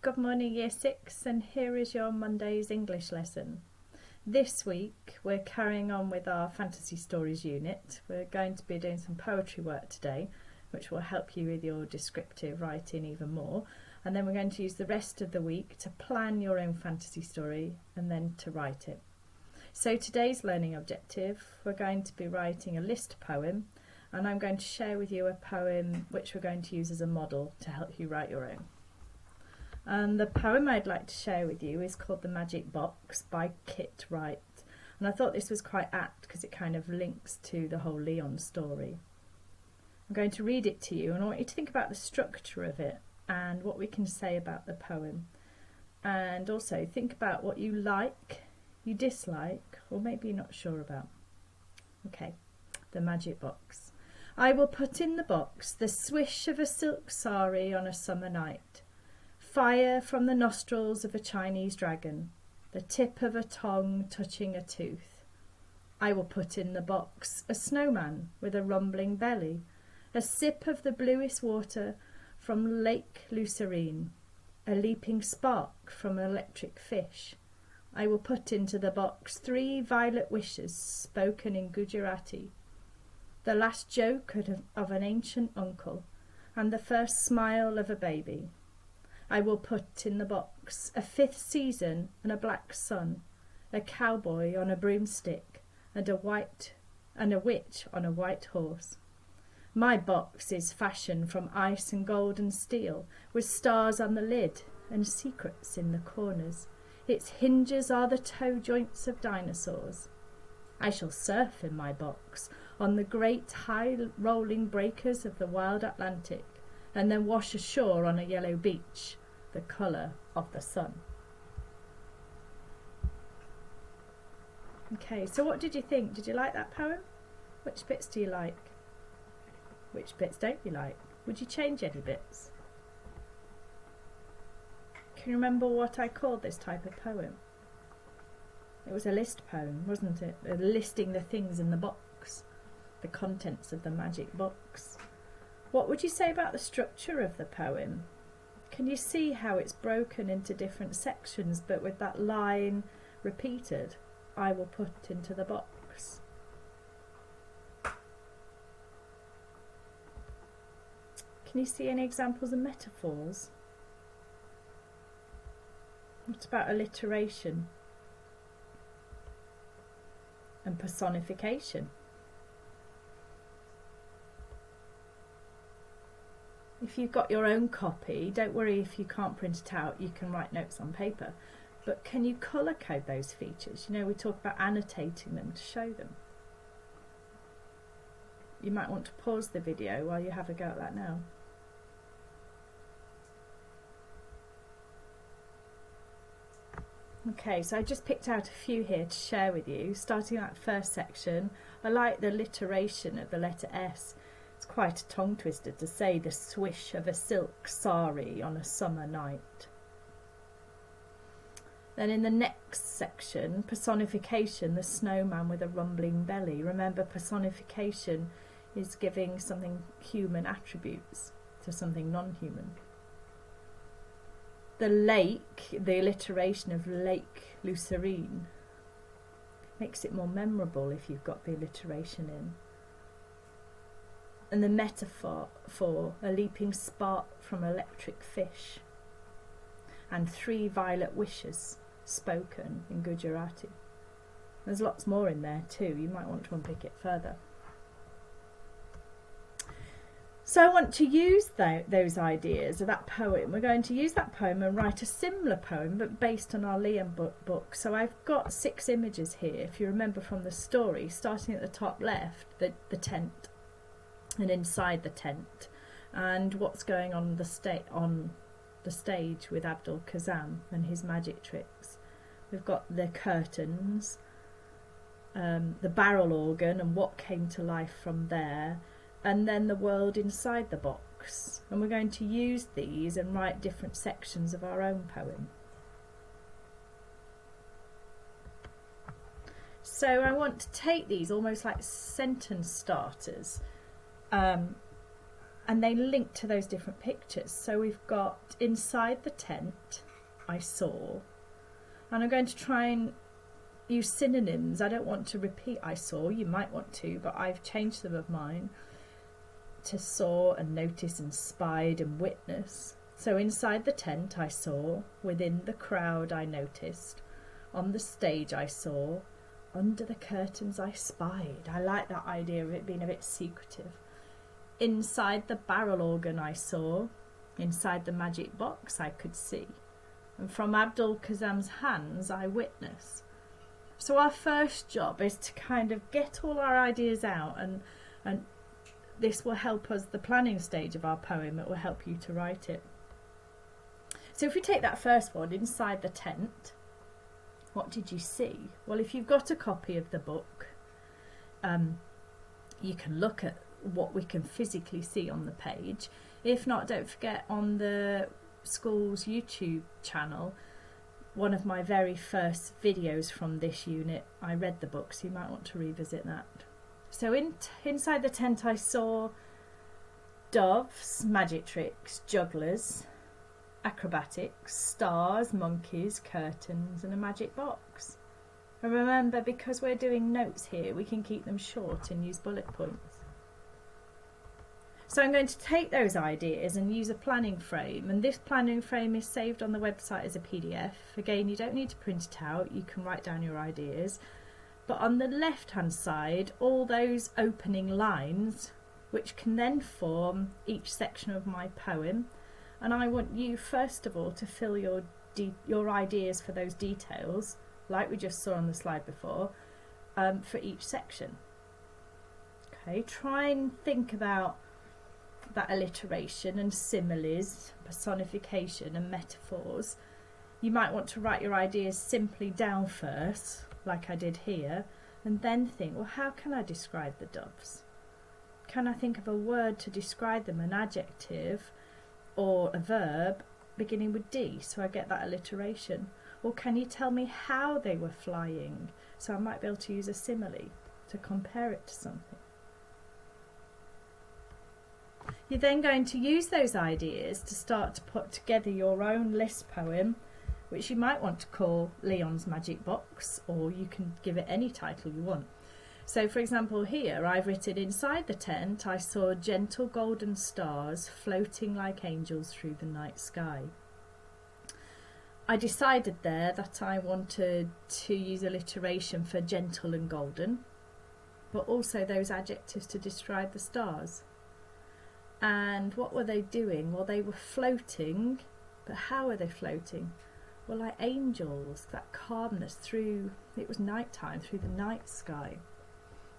Good morning Year 6, and here is your Monday's English lesson. This week we're carrying on with our Fantasy Stories unit. We're going to be doing some poetry work today, which will help you with your descriptive writing even more. And then we're going to use the rest of the week to plan your own fantasy story and then to write it. So today's learning objective, we're going to be writing a list poem, and I'm going to share with you a poem which we're going to use as a model to help you write your own. And the poem I'd like to share with you is called The Magic Box by Kit Wright. And I thought this was quite apt because it kind of links to the whole Leon story. I'm going to read it to you, and I want you to think about the structure of it and what we can say about the poem. And also think about what you like, you dislike, or maybe you're not sure about. Okay, The Magic Box. I will put in the box the swish of a silk sari on a summer night. Fire from the nostrils of a Chinese dragon, the tip of a tongue touching a tooth. I will put in the box a snowman with a rumbling belly, a sip of the bluest water from Lake Lucerne, a leaping spark from an electric fish. I will put into the box 3 violet wishes spoken in Gujarati, the last joke of an ancient uncle, and the first smile of a baby. I will put in the box a 5th season and a black sun, a cowboy on a broomstick, and a witch on a white horse. My box is fashioned from ice and gold and steel, with stars on the lid and secrets in the corners. Its hinges are the toe joints of dinosaurs. I shall surf in my box on the great high rolling breakers of the wild Atlantic, and then wash ashore on a yellow beach, the colour of the sun. Okay, so what did you think? Did you like that poem? Which bits do you like? Which bits don't you like? Would you change any bits? Can you remember what I called this type of poem? It was a list poem, wasn't it? Listing the things in the box, the contents of the magic box. What would you say about the structure of the poem? Can you see how it's broken into different sections, but with that line repeated, I will put into the box? Can you see any examples of metaphors? What about alliteration and personification? If you've got your own copy, don't worry if you can't print it out, you can write notes on paper. But can you colour code those features? You know, we talk about annotating them to show them. You might want to pause the video while you have a go at that now. Okay, so I just picked out a few here to share with you. Starting that first section, I like the alliteration of the letter S. It's quite a tongue twister to say the swish of a silk sari on a summer night. Then in the next section, personification, the snowman with a rumbling belly. Remember, personification is giving something human attributes to something non-human. The lake, the alliteration of Lake Lucerne, makes it more memorable if you've got the alliteration in. And the metaphor for a leaping spark from electric fish, and 3 violet wishes spoken in Gujarati. There's lots more in there too, you might want to unpick it further. So I want to use those ideas of that poem. We're going to use that poem and write a similar poem, but based on our Leon book. So I've got 6 images here, if you remember from the story, starting at the top left, the tent, and inside the tent, and what's going on the stage with Abdul Kazam and his magic tricks. We've got the curtains, the barrel organ and what came to life from there, and then the world inside the box. And we're going to use these and write different sections of our own poem. So I want to take these almost like sentence starters, and they link to those different pictures. So we've got inside the tent, I saw, and I'm going to try and use synonyms. I don't want to repeat I saw, you might want to, but I've changed some of mine to saw and notice and spied and witness. So inside the tent I saw, within the crowd I noticed, on the stage I saw, under the curtains I spied. I like that idea of it being a bit secretive. Inside the barrel organ I saw, inside the magic box I could see, and from Abdul Kazam's hands I witness. So our first job is to kind of get all our ideas out, and this will help us, the planning stage of our poem, it will help you to write it. So if we take that first one, inside the tent, what did you see? Well, if you've got a copy of the book, you can look at what we can physically see on the page. If not, don't forget, on the school's YouTube channel, one of my very first videos from this unit, I read the book, so you might want to revisit that. So inside the tent I saw doves, magic tricks, jugglers, acrobatics, stars, monkeys, curtains and a magic box. And remember, because we're doing notes here, we can keep them short and use bullet points. So I'm going to take those ideas and use a planning frame, and this planning frame is saved on the website as a PDF. Again, you don't need to print it out, you can write down your ideas. But on the left hand side, all those opening lines, which can then form each section of my poem, and I want you first of all to fill your ideas for those details, like we just saw on the slide before, for each section. Okay, try and think about that alliteration and similes, personification and metaphors. You might want to write your ideas simply down first, like I did here, and then think, well, how can I describe the doves? Can I think of a word to describe them, an adjective or a verb beginning with D, so I get that alliteration? Or can you tell me how they were flying? So I might be able to use a simile to compare it to something. You're then going to use those ideas to start to put together your own list poem, which you might want to call Leon's Magic Box, or you can give it any title you want. So for example here I've written, inside the tent I saw gentle golden stars floating like angels through the night sky. I decided there that I wanted to use alliteration for gentle and golden, but also those adjectives to describe the stars. And what were they doing? Well, they were floating, but how were they floating? Well, like angels, that calmness through, it was night time, through the night sky.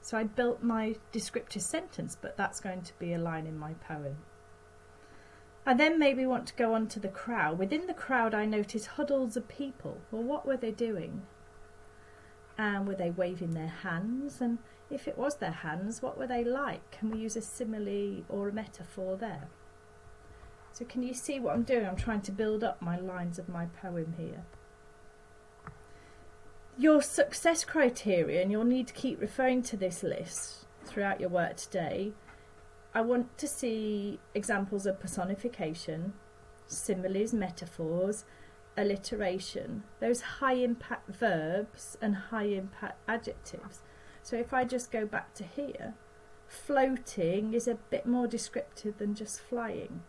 So I built my descriptive sentence, but that's going to be a line in my poem. I then maybe want to go on to the crowd. Within the crowd I noticed huddles of people. Well, what were they doing? And were they waving their hands? And if it was their hands, what were they like? Can we use a simile or a metaphor there? So can you see what I'm doing? I'm trying to build up my lines of my poem here. Your success criteria, and you'll need to keep referring to this list throughout your work today. I want to see examples of personification, similes, metaphors, alliteration, those high impact verbs and high impact adjectives. So if I just go back to here, floating is a bit more descriptive than just flying.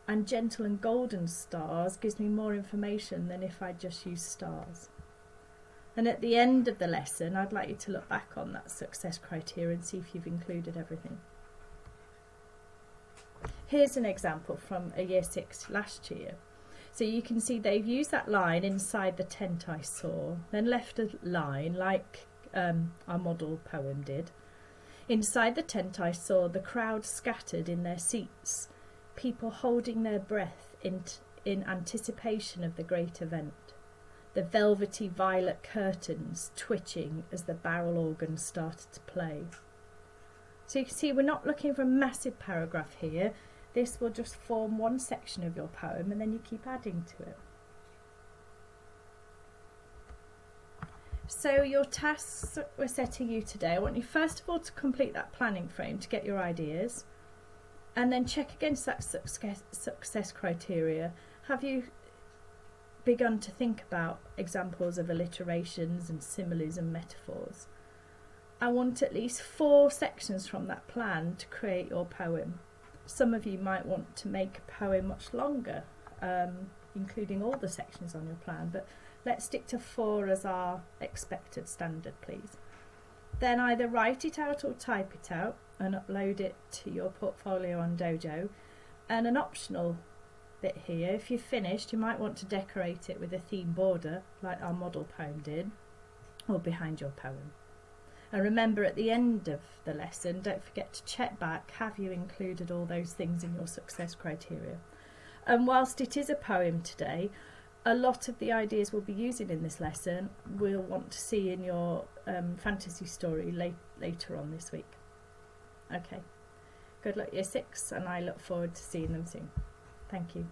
And gentle and golden stars gives me more information than if I just use stars. And at the end of the lesson, I'd like you to look back on that success criteria and see if you've included everything. Here's an example from a year 6 last year. So you can see they've used that line, inside the tent I saw, then left a line like our model poem did. Inside the tent I saw the crowd scattered in their seats, people holding their breath in anticipation of the great event. The velvety violet curtains twitching as the barrel organ started to play. So you can see we're not looking for a massive paragraph here. This will just form one section of your poem and then you keep adding to it. So your tasks that we're setting you today, I want you first of all to complete that planning frame to get your ideas. And then check against that success criteria. Have you begun to think about examples of alliterations and similes and metaphors? I want at least 4 sections from that plan to create your poem. Some of you might want to make a poem much longer, including all the sections on your plan, but let's stick to 4 as our expected standard, please. Then either write it out or type it out and upload it to your portfolio on Dojo. And an optional bit here, if you've finished, you might want to decorate it with a theme border like our model poem did, or behind your poem. And remember, at the end of the lesson, don't forget to check back, have you included all those things in your success criteria? And whilst it is a poem today, a lot of the ideas we'll be using in this lesson we'll want to see in your fantasy story later on this week. Okay, good luck Year 6, and I look forward to seeing them soon. Thank you.